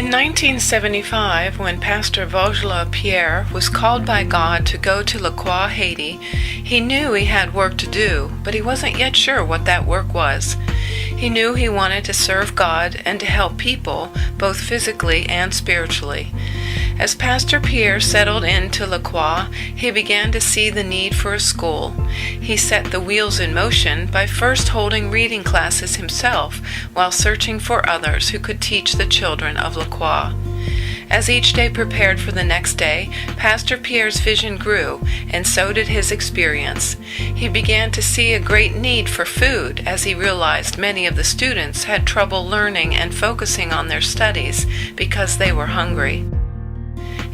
In 1975, when Pastor Vogela Pierre was called by God to go to LaCroix, Haiti, he knew he had work to do, but he wasn't yet sure what that work was. He knew he wanted to serve God and to help people, both physically and spiritually. As Pastor Pierre settled into LaCroix, he began to see the need for a school. He set the wheels in motion by first holding reading classes himself while searching for others who could teach the children of LaCroix. As each day prepared for the next day, Pastor Pierre's vision grew, and so did his experience. He began to see a great need for food as he realized many of the students had trouble learning and focusing on their studies because they were hungry.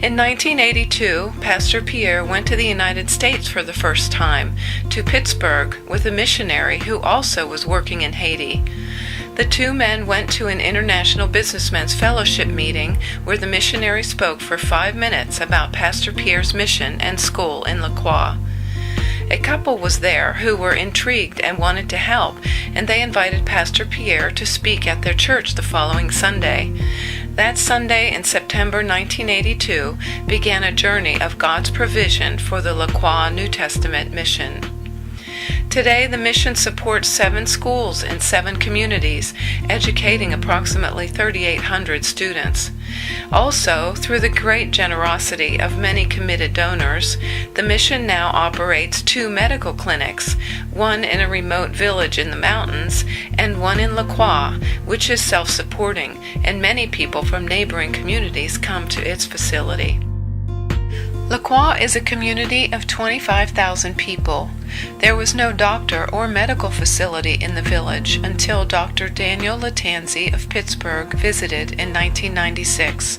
In 1982, Pastor Pierre went to the United States for the first time, to Pittsburgh, with a missionary who also was working in Haiti. The two men went to an International Businessmen's Fellowship meeting where the missionary spoke for 5 minutes about Pastor Pierre's mission and school in LaCroix. A couple was there who were intrigued and wanted to help, and they invited Pastor Pierre to speak at their church the following Sunday. That Sunday in September 1982 began a journey of God's provision for the LaCroix New Testament Mission. Today, the mission supports 7 schools in 7 communities, educating approximately 3,800 students. Also, through the great generosity of many committed donors, the mission now operates 2 medical clinics, one in a remote village in the mountains, and one in LaCroix, which is self-supporting, and many people from neighboring communities come to its facility. LaCroix is a community of 25,000 people. There was no doctor or medical facility in the village until Dr. Daniel Latanzi of Pittsburgh visited in 1996.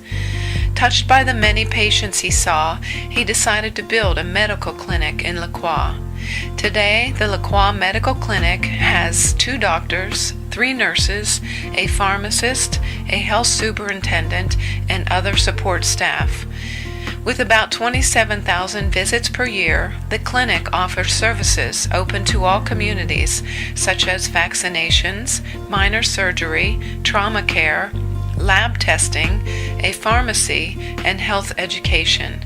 Touched by the many patients he saw, he decided to build a medical clinic in LaCroix. Today, the LaCroix Medical Clinic has 2 doctors, 3 nurses, a pharmacist, a health superintendent, and other support staff. With about 27,000 visits per year, the clinic offers services open to all communities, such as vaccinations, minor surgery, trauma care, lab testing, a pharmacy, and health education.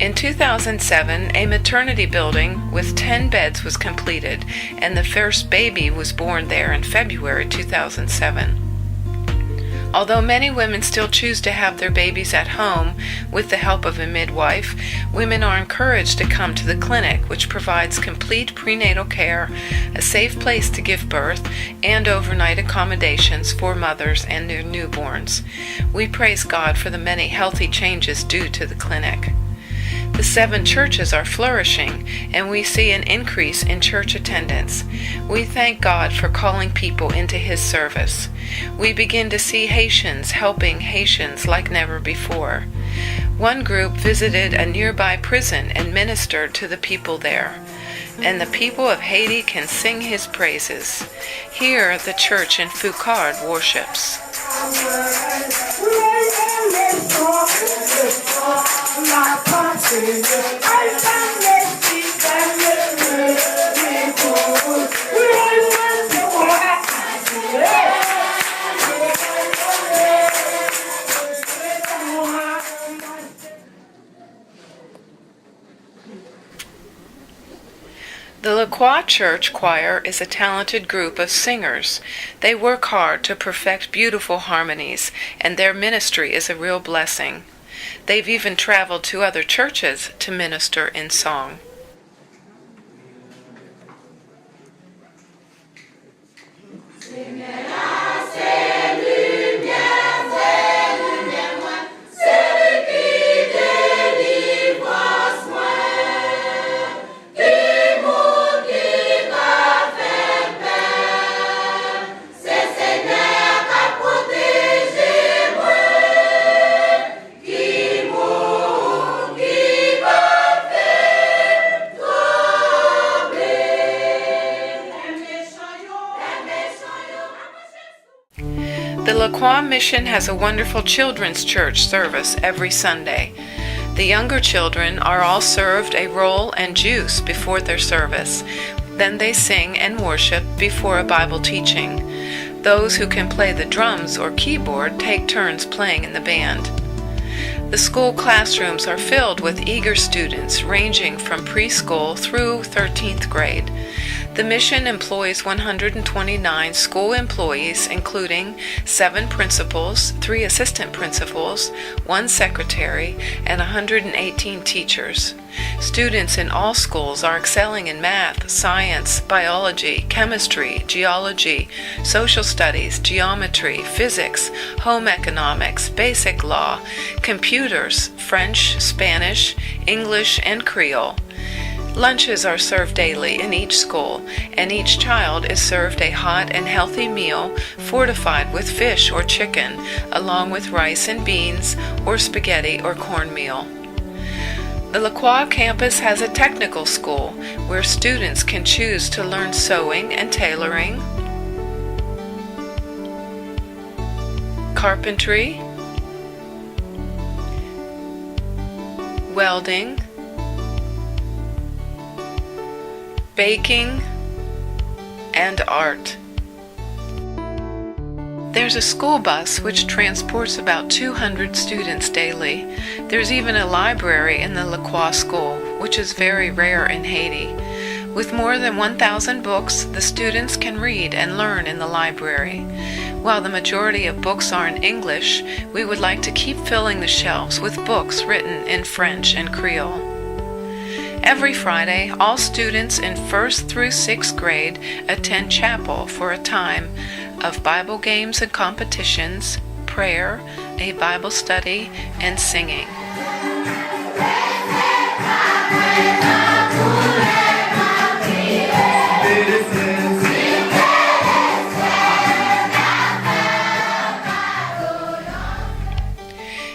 In 2007, a maternity building with 10 beds was completed, and the first baby was born there in February 2007. Although many women still choose to have their babies at home with the help of a midwife, women are encouraged to come to the clinic, which provides complete prenatal care, a safe place to give birth, and overnight accommodations for mothers and their newborns. We praise God for the many healthy changes due to the clinic. The 7 churches are flourishing, and we see an increase in church attendance. We thank God for calling people into His service. We begin to see Haitians helping Haitians like never before. One group visited a nearby prison and ministered to the people there. And the people of Haiti can sing His praises. Here, the church in Foucard worships. The LaCroix Church Choir is a talented group of singers. They work hard to perfect beautiful harmonies, and their ministry is a real blessing. They've even traveled to other churches to minister in song. The LaCroix Mission has a wonderful children's church service every Sunday. The younger children are all served a roll and juice before their service. Then they sing and worship before a Bible teaching. Those who can play the drums or keyboard take turns playing in the band. The school classrooms are filled with eager students ranging from preschool through 13th grade. The mission employs 129 school employees, including 7 principals, 3 assistant principals, 1 secretary, and 118 teachers. Students in all schools are excelling in math, science, biology, chemistry, geology, social studies, geometry, physics, home economics, basic law, computers, French, Spanish, English, and Creole. Lunches are served daily in each school, and each child is served a hot and healthy meal fortified with fish or chicken, along with rice and beans or spaghetti or cornmeal. The LaCroix campus has a technical school where students can choose to learn sewing and tailoring, carpentry, welding, baking, and art. There's a school bus which transports about 200 students daily. There's even a library in the LaCroix school, which is very rare in Haiti. With more than 1,000 books, the students can read and learn in the library. While the majority of books are in English, we would like to keep filling the shelves with books written in French and Creole. Every Friday, all students in 1st through 6th grade attend chapel for a time of Bible games and competitions, prayer, a Bible study, and singing.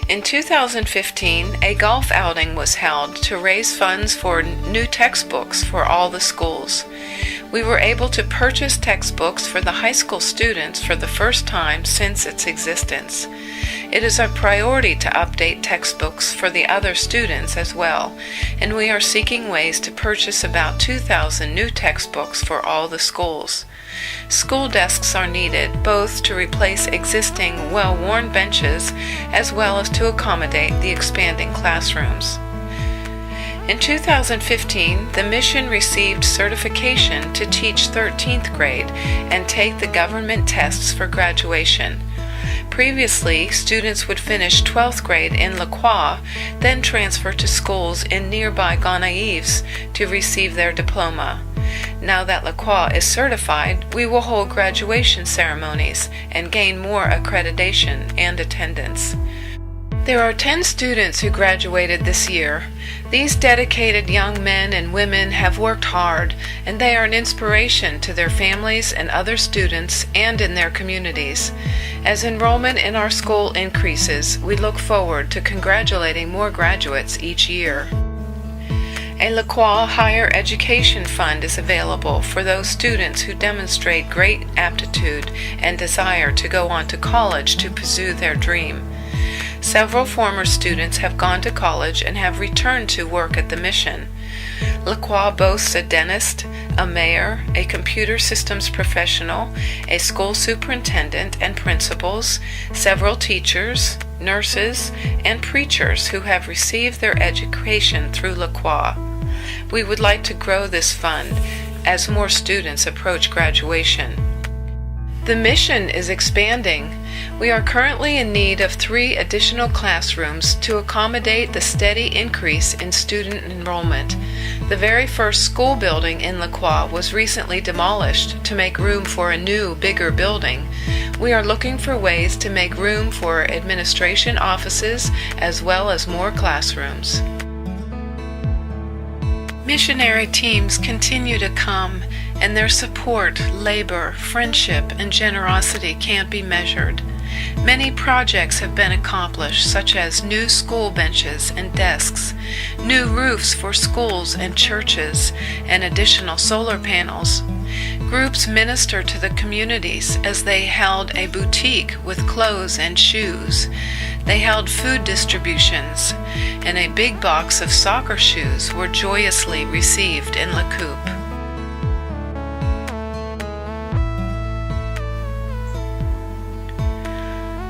In 2015, a golf outing was held to raise funds for new textbooks for all the schools. We were able to purchase textbooks for the high school students for the first time since its existence. It is a priority to update textbooks for the other students as well, and we are seeking ways to purchase about 2,000 new textbooks for all the schools. School desks are needed both to replace existing well-worn benches as well as to accommodate the expanding classrooms. In 2015, the mission received certification to teach 13th grade and take the government tests for graduation. Previously, students would finish 12th grade in LaCroix, then transfer to schools in nearby Gonaives to receive their diploma. Now that LaCroix is certified, we will hold graduation ceremonies and gain more accreditation and attendance. There are 10 students who graduated this year. These dedicated young men and women have worked hard, and they are an inspiration to their families and other students and in their communities. As enrollment in our school increases, we look forward to congratulating more graduates each year. A LaCroix Higher Education Fund is available for those students who demonstrate great aptitude and desire to go on to college to pursue their dream. Several former students have gone to college and have returned to work at the mission. LaCroix boasts a dentist, a mayor, a computer systems professional, a school superintendent and principals, several teachers, nurses, and preachers who have received their education through LaCroix. We would like to grow this fund as more students approach graduation. The mission is expanding. We are currently in need of 3 additional classrooms to accommodate the steady increase in student enrollment. The very first school building in LaCroix was recently demolished to make room for a new, bigger building. We are looking for ways to make room for administration offices as well as more classrooms. Missionary teams continue to come, and their support, labor, friendship, and generosity can't be measured. Many projects have been accomplished, such as new school benches and desks, new roofs for schools and churches, and additional solar panels. Groups minister to the communities as they held a boutique with clothes and shoes. They held food distributions, and a big box of soccer shoes were joyously received in LaCroix.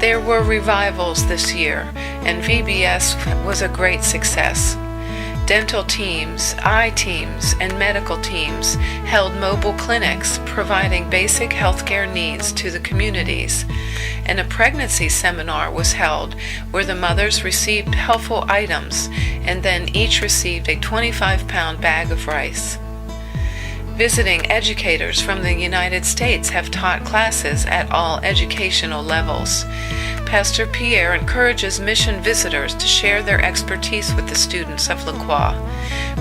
There were revivals this year, and VBS was a great success. Dental teams, eye teams, and medical teams held mobile clinics providing basic healthcare needs to the communities, and a pregnancy seminar was held where the mothers received helpful items and then each received a 25-pound bag of rice. Visiting educators from the United States have taught classes at all educational levels. Pastor Pierre encourages mission visitors to share their expertise with the students of LaCroix.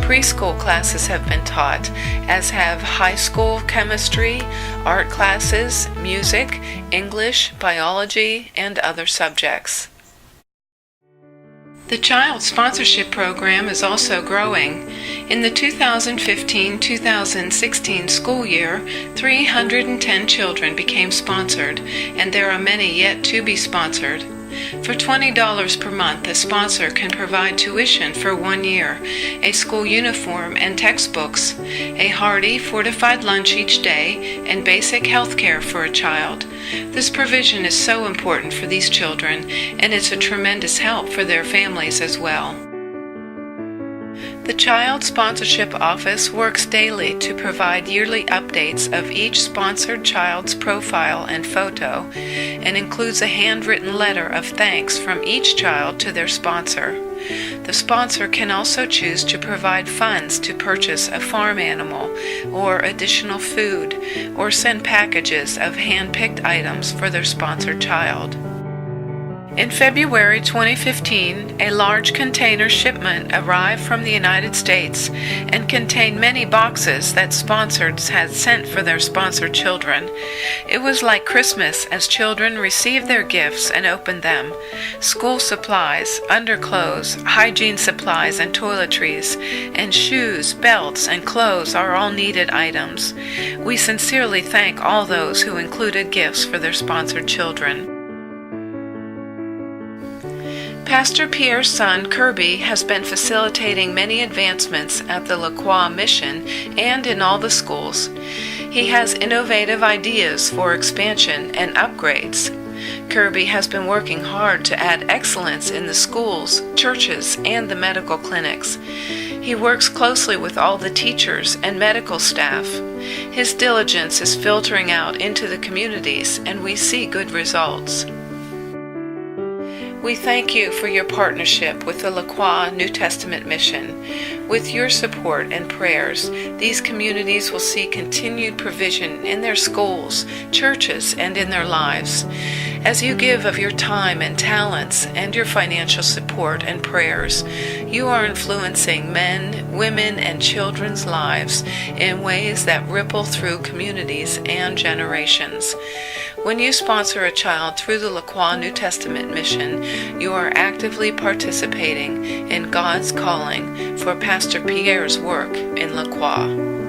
Preschool classes have been taught, as have high school chemistry, art classes, music, English, biology, and other subjects. The Child Sponsorship Program is also growing. In the 2015-2016 school year, 310 children became sponsored, and there are many yet to be sponsored. For $20 per month, a sponsor can provide tuition for 1 year, a school uniform and textbooks, a hearty, fortified lunch each day, and basic health care for a child. This provision is so important for these children, and it's a tremendous help for their families as well. The Child Sponsorship Office works daily to provide yearly updates of each sponsored child's profile and photo, and includes a handwritten letter of thanks from each child to their sponsor. The sponsor can also choose to provide funds to purchase a farm animal or additional food, or send packages of hand-picked items for their sponsored child. In February 2015, a large container shipment arrived from the United States and contained many boxes that sponsors had sent for their sponsored children. It was like Christmas as children received their gifts and opened them. School supplies, underclothes, hygiene supplies and toiletries, and shoes, belts, and clothes are all needed items. We sincerely thank all those who included gifts for their sponsored children. Pastor Pierre's son, Kirby, has been facilitating many advancements at the LaCroix Mission and in all the schools. He has innovative ideas for expansion and upgrades. Kirby has been working hard to add excellence in the schools, churches, and the medical clinics. He works closely with all the teachers and medical staff. His diligence is filtering out into the communities, and we see good results. We thank you for your partnership with the LaCroix New Testament Mission. With your support and prayers, these communities will see continued provision in their schools, churches, and in their lives. As you give of your time and talents and your financial support and prayers, you are influencing men, women, and children's lives in ways that ripple through communities and generations. When you sponsor a child through the LaCroix New Testament Mission, you are actively participating in God's calling for Pastor Pierre's work in LaCroix.